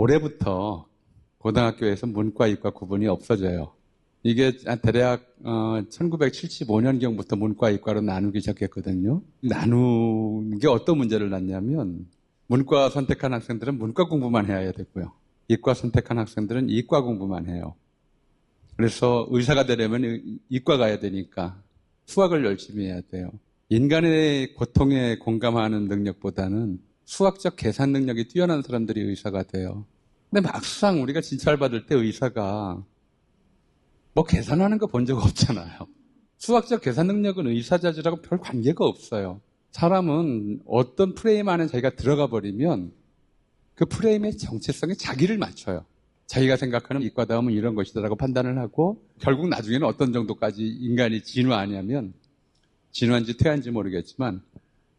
올해부터 고등학교에서 문과, 이과 구분이 없어져요. 이게 대략 1975년경부터 문과, 이과로 나누기 시작했거든요. 나누는 게 어떤 문제를 낳냐면 문과 선택한 학생들은 문과 공부만 해야 되고요. 이과 선택한 학생들은 이과 공부만 해요. 그래서 의사가 되려면 이과 가야 되니까 수학을 열심히 해야 돼요. 인간의 고통에 공감하는 능력보다는 수학적 계산 능력이 뛰어난 사람들이 의사가 돼요. 근데 막상 우리가 진찰 받을 때 의사가 뭐 계산하는 거 본 적 없잖아요. 수학적 계산 능력은 의사 자질하고 별 관계가 없어요. 사람은 어떤 프레임 안에 자기가 들어가 버리면 그 프레임의 정체성에 자기를 맞춰요. 자기가 생각하는 이과다움은 이런 것이다라고 판단을 하고 결국 나중에는 어떤 정도까지 인간이 진화하냐면 진화인지 퇴화인지 모르겠지만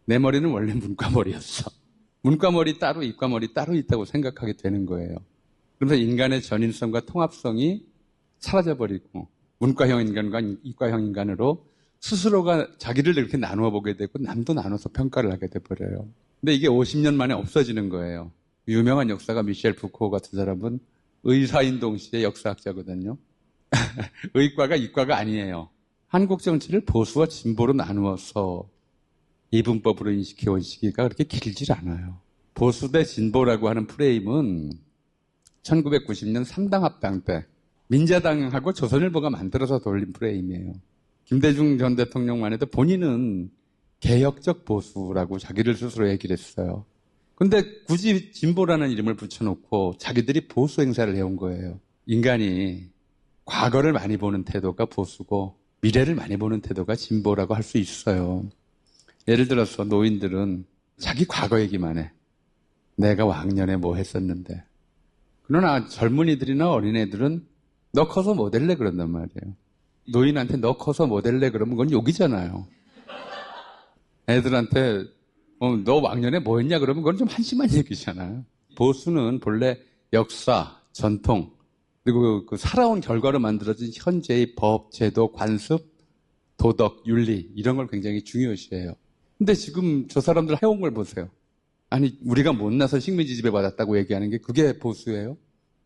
내 머리는 원래 문과머리였어. 문과머리 따로 이과머리 따로 있다고 생각하게 되는 거예요. 그러면서 인간의 전인성과 통합성이 사라져버리고 문과형 인간과 이과형 인간으로 스스로가 자기를 이렇게 나누어 보게 되고 남도 나눠서 평가를 하게 돼버려요. 근데 이게 50년 만에 없어지는 거예요. 유명한 역사가 미셸 푸코 같은 사람은 의사인 동시에 역사학자거든요. 의과가 이과가 아니에요. 한국 정치를 보수와 진보로 나누어서 이분법으로 인식해온 시기가 그렇게 길질 않아요. 보수 대 진보라고 하는 프레임은 1990년 3당 합당 때 민자당하고 조선일보가 만들어서 돌린 프레임이에요. 김대중 전 대통령만 해도 본인은 개혁적 보수라고 자기를 스스로 얘기를 했어요. 근데 굳이 진보라는 이름을 붙여놓고 자기들이 보수 행사를 해온 거예요. 인간이 과거를 많이 보는 태도가 보수고 미래를 많이 보는 태도가 진보라고 할 수 있어요. 예를 들어서 노인들은 자기 과거 얘기만 해. 내가 왕년에 뭐 했었는데. 그러나 젊은이들이나 어린애들은 너 커서 뭐 될래 그런단 말이에요. 노인한테 너 커서 뭐 될래 그러면 그건 욕이잖아요. 애들한테 너 왕년에 뭐 했냐 그러면 그건 좀 한심한 얘기잖아요. 보수는 본래 역사, 전통, 그리고 그 살아온 결과로 만들어진 현재의 법, 제도, 관습, 도덕, 윤리 이런 걸 굉장히 중요시해요. 근데 지금 저 사람들 해온 걸 보세요. 아니 우리가 못나서 식민지 지배받았다고 얘기하는 게 그게 보수예요?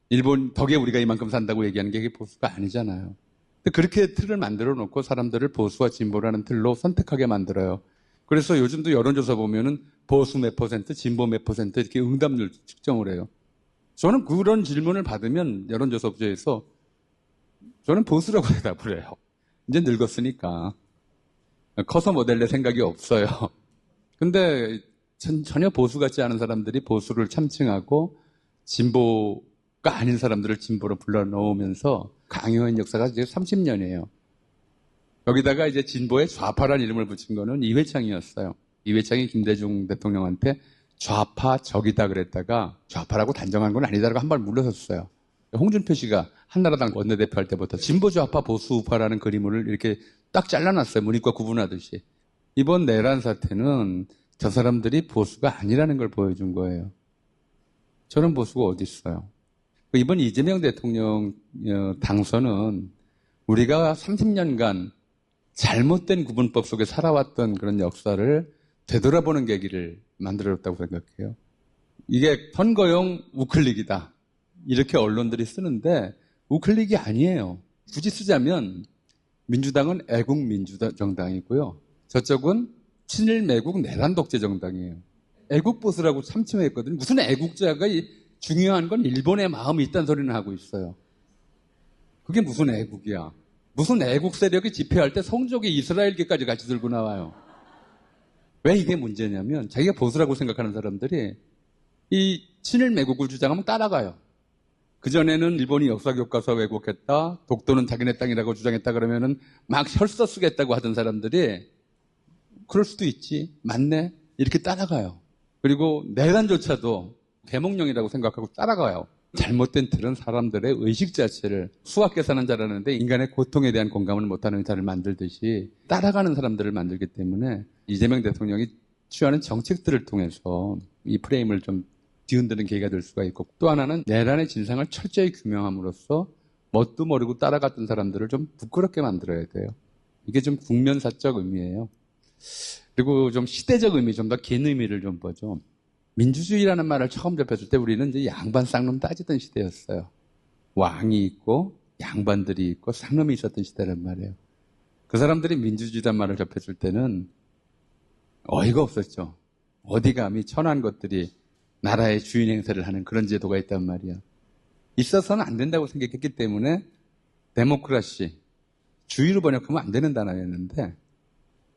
일본 덕에 우리가 이만큼 산다고 얘기하는 게 그게 보수가 아니잖아요. 근데 그렇게 틀을 만들어 놓고 사람들을 보수와 진보라는 틀로 선택하게 만들어요. 그래서 요즘도 여론조사 보면은 보수 몇 퍼센트, 진보 몇 퍼센트 이렇게 응답률 측정을 해요. 저는 그런 질문을 받으면 여론조사 업체에서 저는 보수라고 대답을 해요. 이제 늙었으니까. 커서 뭐 될래 생각이 없어요. 근데 전혀 보수 같지 않은 사람들이 보수를 참칭하고 진보가 아닌 사람들을 진보로 불러넣으면서 강요한 역사가 이제 30년이에요. 여기다가 이제 진보에 좌파라는 이름을 붙인 거는 이회창이었어요. 이회창이 김대중 대통령한테 좌파 적이다 그랬다가 좌파라고 단정한 건 아니다라고 한 발 물러섰어요. 홍준표 씨가 한나라당 원내대표 할 때부터 진보 좌파 보수 우파라는 그림을 이렇게 딱 잘라놨어요. 문이과 구분하듯이. 이번 내란 사태는 저 사람들이 보수가 아니라는 걸 보여준 거예요. 저는 보수가 어디 있어요. 이번 이재명 대통령 당선은 우리가 30년간 잘못된 구분법 속에 살아왔던 그런 역사를 되돌아보는 계기를 만들어줬다고 생각해요. 이게 선거용 우클릭이다. 이렇게 언론들이 쓰는데 우클릭이 아니에요. 굳이 쓰자면 민주당은 애국민주정당이고요. 저쪽은 친일 매국 내란 독재 정당이에요. 애국보수라고 참칭했거든요. 무슨 애국자가 중요한 건 일본의 마음이 있다는 소리는 하고 있어요. 그게 무슨 애국이야. 무슨 애국 세력이 집회할 때 성적이 이스라엘계까지 같이 들고 나와요. 왜 이게 문제냐면 자기가 보수라고 생각하는 사람들이 이 친일 매국을 주장하면 따라가요. 그전에는 일본이 역사교과서 왜곡했다, 독도는 자기네 땅이라고 주장했다 그러면은 막 혈서 쓰겠다고 하던 사람들이 그럴 수도 있지, 맞네, 이렇게 따라가요. 그리고 내란조차도 계몽령이라고 생각하고 따라가요. 잘못된 틀은 사람들의 의식 자체를 수학 계산은 잘하는데 인간의 고통에 대한 공감을 못하는 의사를 만들듯이 따라가는 사람들을 만들기 때문에 이재명 대통령이 취하는 정책들을 통해서 이 프레임을 좀 뒤흔드는 계기가 될 수가 있고, 또 하나는 내란의 진상을 철저히 규명함으로써 뭣도 모르고 따라갔던 사람들을 좀 부끄럽게 만들어야 돼요. 이게 좀 국면사적 의미예요. 그리고 좀 시대적 의미, 좀 더 긴 의미를 좀 보죠. 민주주의라는 말을 처음 접했을 때 우리는 이제 양반 쌍놈 따지던 시대였어요. 왕이 있고 양반들이 있고 쌍놈이 있었던 시대란 말이에요. 그 사람들이 민주주의란 말을 접했을 때는 어이가 없었죠. 어디 감히 천한 것들이 나라의 주인 행세를 하는 그런 제도가 있단 말이야. 있어서는 안 된다고 생각했기 때문에 데모크라시, 주의로 번역하면 안 되는 단어였는데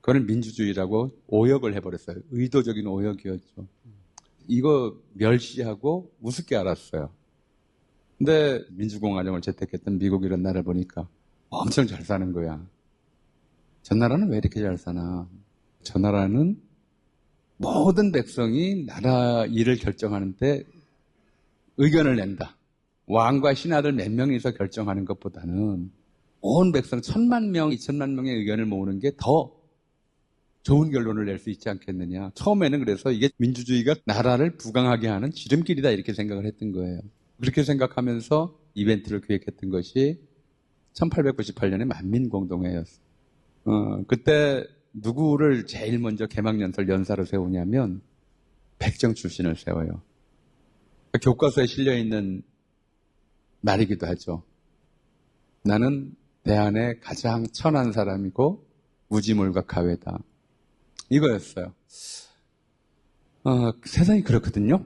그걸 민주주의라고 오역을 해버렸어요. 의도적인 오역이었죠. 이거 멸시하고 우습게 알았어요. 근데 민주공화정을 채택했던 미국 이런 나라를 보니까 엄청 잘 사는 거야. 저 나라는 왜 이렇게 잘 사나? 저 나라는 모든 백성이 나라 일을 결정하는데 의견을 낸다. 왕과 신하들 몇 명이서 결정하는 것보다는 온 백성 1,000만 명, 2,000만 명의 의견을 모으는 게 더 좋은 결론을 낼 수 있지 않겠느냐. 처음에는 그래서 이게 민주주의가 나라를 부강하게 하는 지름길이다 이렇게 생각을 했던 거예요. 그렇게 생각하면서 이벤트를 기획했던 것이 1898년의 만민공동회였어요. 그때 누구를 제일 먼저 개막연설 연사로 세우냐면 백정 출신을 세워요. 교과서에 실려있는 말이기도 하죠. 나는 대한의 가장 천한 사람이고 무지물과 가외다. 이거였어요. 세상이 그렇거든요.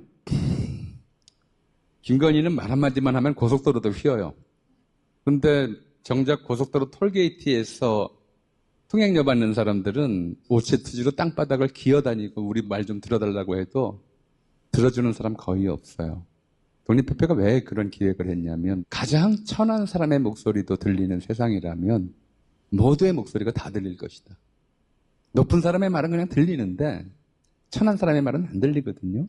김건희는 말 한마디만 하면 고속도로도 휘어요. 근데 정작 고속도로 톨게이트에서 통행료 받는 사람들은 오체투지로 땅바닥을 기어다니고 우리 말 좀 들어달라고 해도 들어주는 사람 거의 없어요. 독립협회가 왜 그런 기획을 했냐면 가장 천한 사람의 목소리도 들리는 세상이라면 모두의 목소리가 다 들릴 것이다. 높은 사람의 말은 그냥 들리는데 천한 사람의 말은 안 들리거든요.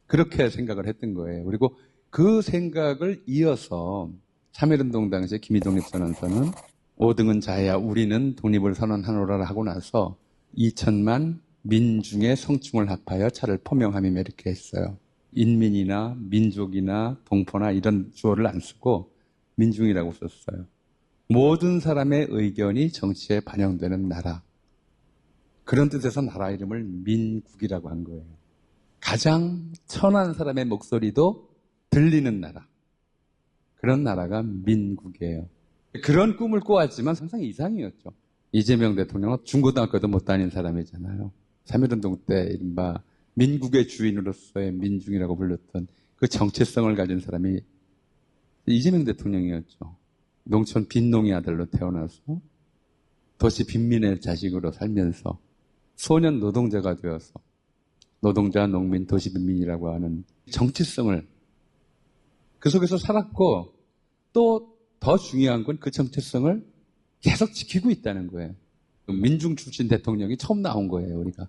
그렇게 생각을 했던 거예요. 그리고 그 생각을 이어서 3.1운동 당시에 김희독립 선언서는 5등은 자야 우리는 독립을 선언하노라 하고 나서 2천만 민중의 성충을 합하여 차를 포명하며 이렇게 했어요. 인민이나 민족이나 동포나 이런 주어를 안 쓰고 민중이라고 썼어요. 모든 사람의 의견이 정치에 반영되는 나라. 그런 뜻에서 나라 이름을 민국이라고 한 거예요. 가장 천한 사람의 목소리도 들리는 나라. 그런 나라가 민국이에요. 그런 꿈을 꾸었지만 상상 이상이었죠. 이재명 대통령은 중고등학교도 못 다닌 사람이잖아요. 3.1운동 때 이른바 민국의 주인으로서의 민중이라고 불렸던 그 정체성을 가진 사람이 이재명 대통령이었죠. 농촌 빈농의 아들로 태어나서 도시 빈민의 자식으로 살면서 소년 노동자가 되어서 노동자, 농민, 도시 빈민이라고 하는 정체성을 그 속에서 살았고 또 더 중요한 건 그 정체성을 계속 지키고 있다는 거예요. 민중 출신 대통령이 처음 나온 거예요, 우리가.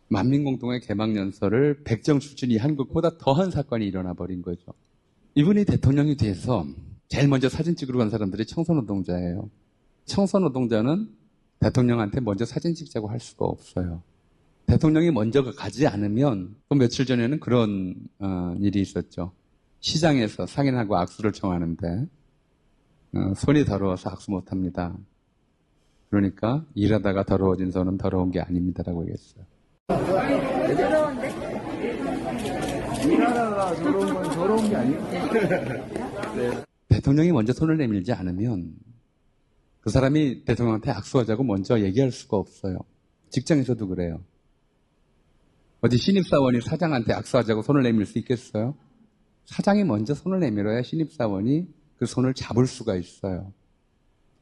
만민공동회 개막연설을 백정 출신이 한 것보다 더한 사건이 일어나 버린 거죠. 이분이 대통령이 돼서 제일 먼저 사진 찍으러 간 사람들이 청소노동자예요. 청소노동자는 대통령한테 먼저 사진 찍자고 할 수가 없어요. 대통령이 먼저 가지 않으면 또 며칠 전에는 그런 일이 있었죠. 시장에서 상인하고 악수를 청하는데 손이 더러워서 악수 못합니다. 그러니까 일하다가 더러워진 손은 더러운 게 아닙니다라고 얘기했어요. 더러운데? 일하다가 더러운 건 더러운 게 아니에요. 네. 대통령이 먼저 손을 내밀지 않으면 그 사람이 대통령한테 악수하자고 먼저 얘기할 수가 없어요. 직장에서도 그래요. 어디 신입사원이 사장한테 악수하자고 손을 내밀 수 있겠어요? 사장이 먼저 손을 내밀어야 신입사원이 그 손을 잡을 수가 있어요.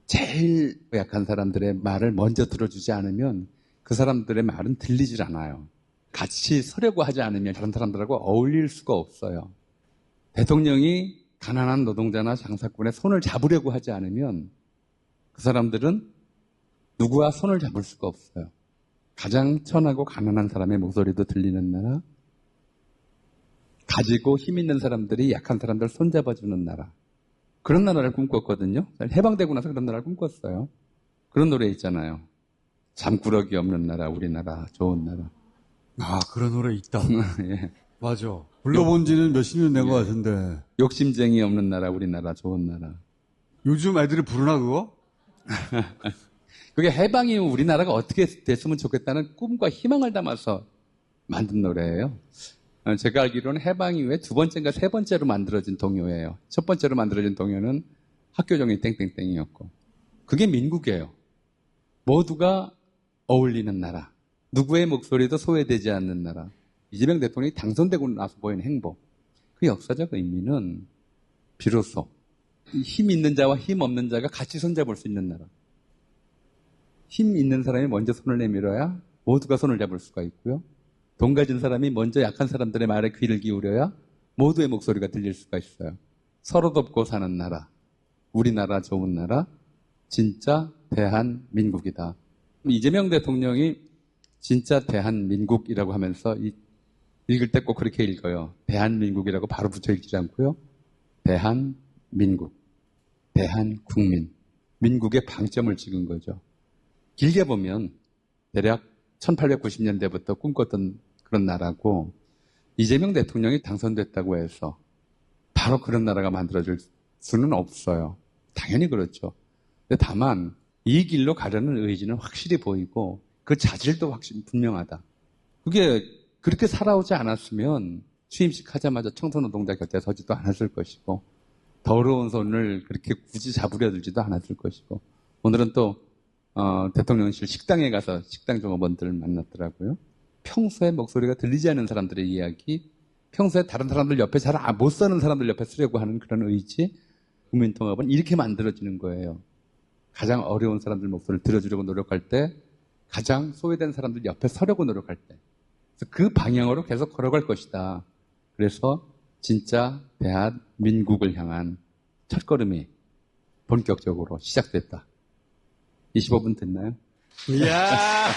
제일 약한 사람들의 말을 먼저 들어주지 않으면 그 사람들의 말은 들리질 않아요. 같이 서려고 하지 않으면 다른 사람들하고 어울릴 수가 없어요. 대통령이 가난한 노동자나 장사꾼의 손을 잡으려고 하지 않으면 그 사람들은 누구와 손을 잡을 수가 없어요. 가장 천하고 가난한 사람의 목소리도 들리는 나라, 가지고 힘 있는 사람들이 약한 사람들 손잡아주는 나라. 그런 나라를 꿈꿨거든요. 해방되고 나서 그런 나라를 꿈꿨어요. 그런 노래 있잖아요. 잠꾸러기 없는 나라, 우리나라, 좋은 나라. 아, 그런 노래 있다. 예. 맞아. 불러본 지는 몇십 년 된 것 같은데. 욕심쟁이 없는 나라, 우리나라, 좋은 나라. 요즘 애들이 부르나, 그거? 그게 해방 이후 우리나라가 어떻게 됐으면 좋겠다는 꿈과 희망을 담아서 만든 노래예요. 제가 알기로는 해방 이후에 두 번째인가 세 번째로 만들어진 동요예요. 첫 번째로 만들어진 동요는 학교종이 땡땡땡이었고, 그게 민국이에요. 모두가 어울리는 나라, 누구의 목소리도 소외되지 않는 나라, 이재명 대통령이 당선되고 나서 보이는 행보, 그 역사적 의미는 비로소 힘 있는 자와 힘 없는 자가 같이 손잡을 수 있는 나라, 힘 있는 사람이 먼저 손을 내밀어야 모두가 손을 잡을 수가 있고요, 돈 가진 사람이 먼저 약한 사람들의 말에 귀를 기울여야 모두의 목소리가 들릴 수가 있어요. 서로 돕고 사는 나라, 우리나라 좋은 나라, 진짜 대한민국이다. 이재명 대통령이 진짜 대한민국이라고 하면서 읽을 때 꼭 그렇게 읽어요. 대한민국이라고 바로 붙여 읽지 않고요. 대한민국, 대한국민, 민국의 방점을 찍은 거죠. 길게 보면 대략 1890년대부터 꿈꿨던 그런 나라고, 이재명 대통령이 당선됐다고 해서 바로 그런 나라가 만들어질 수는 없어요. 당연히 그렇죠. 근데 다만 이 길로 가려는 의지는 확실히 보이고 그 자질도 확실히 분명하다. 그게 그렇게 살아오지 않았으면 취임식 하자마자 청소노동자 곁에 서지도 않았을 것이고, 더러운 손을 그렇게 굳이 잡으려 들지도 않았을 것이고, 오늘은 또 대통령실 식당에 가서 식당 종업원들을 만났더라고요. 평소에 목소리가 들리지 않는 사람들의 이야기, 평소에 다른 사람들 옆에 잘 못 사는 사람들 옆에 쓰려고 하는 그런 의지, 국민통합은 이렇게 만들어지는 거예요. 가장 어려운 사람들 목소리를 들어주려고 노력할 때, 가장 소외된 사람들 옆에 서려고 노력할 때, 그래서 그 방향으로 계속 걸어갈 것이다. 그래서 진짜 대한민국을 향한 첫걸음이 본격적으로 시작됐다. 25분 됐나요? 이야.